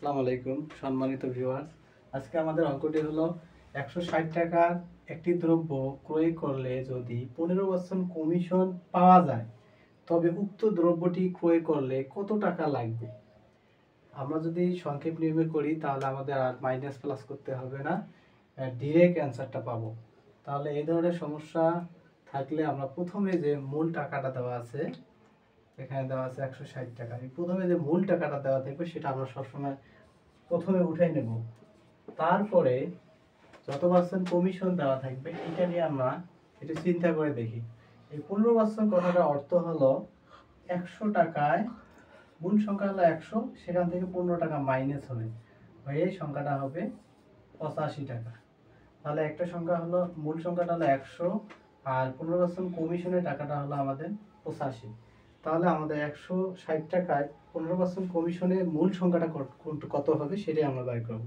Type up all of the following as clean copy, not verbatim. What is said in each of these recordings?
আসসালামু আলাইকুম সম্মানিত ভিউয়ার্স। আজকে আমাদের অঙ্কটি হলো 160 টাকার একটি দ্রব্য ক্রয় করলে যদি 15% কমিশন পাওয়া যায় তবে উক্ত দ্রব্যটি ক্রয় করলে কত টাকা লাগবে। আমরা যদি সংক্ষেপ নির্ণয় করি তাহলে আমাদের আর মাইনাস প্লাস করতে হবে না, ডিরেক্ট অ্যান্সারটা পাবো। তাহলে এই ধরনের সমস্যা থাকলে আমরা প্রথমে যে মূল টাকাটা দেওয়া আছে, এখানে দেওয়া আছে 160 টাকা, প্রথমে যে মূল টাকাটা দেওয়া থাকবে সেটা আমরা সবসময় প্রথমে উঠাই নেব। তারপরে যত পার্সেন্ট কমিশন দেওয়া থাকবে এটা নিয়ে আমরা একটু চিন্তা করে দেখি। এই 15% কথাটার অর্থ হলো 100 টাকায় মূল সংখ্যা হলো 100, সেখান থেকে 15 টাকা মাইনাস হবে, হয়ে সংখ্যাটা হবে 85 টাকা। তাহলে একটা সংখ্যা হলো, মূল সংখ্যাটা হলো 100 আর 15% কমিশনের টাকাটা হলো আমাদের 85। তাহলে আমাদের 160 টাকায় 15% কমিশনের মূল সংখ্যাটা কত হবে সেটাই আমরা বের করব।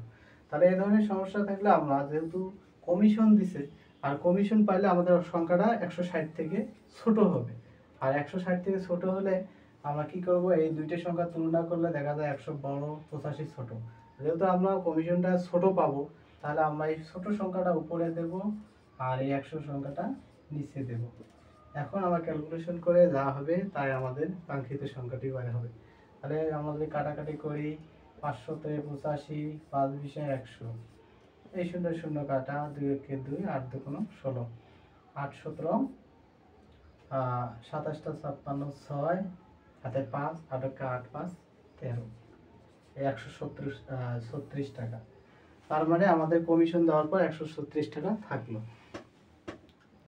তাহলে এই ধরনের সমস্যা থাকলে আমরা যেহেতু কমিশন দিছে আর কমিশন পাইলে আমাদের সংখ্যাটা 160 থেকে ছোট হবে, আর 160 থেকে ছোট হলে আমরা কি করব, এই দুইটা সংখ্যা তুলনা করলে দেখা যায় 100 বড় 85 ছোট। যেহেতু আমরা কমিশনটা ছোট পাবো তাহলে আমরা এই ছোট সংখ্যাটা উপরে দেব আর এই 100 সংখ্যাটা নিচে দেব। এখন আমরা ক্যালকুলেশন করে যা হবে তাই আমাদের কাঙ্ক্ষিত সংখ্যাটি বের হবে। তাহলে আমরা যদি কাটাকাটি করি, 500 তে 85, 5 20 100, এই 0 0 কাটা, 2 1 2, 8 2 16, 8 17 27 টা 56, 6 হাতে 5, 8 8 5 13, 136 টাকা। তার মানে আমাদের কমিশন দেওয়ার পর 136 টাকা থাকলো।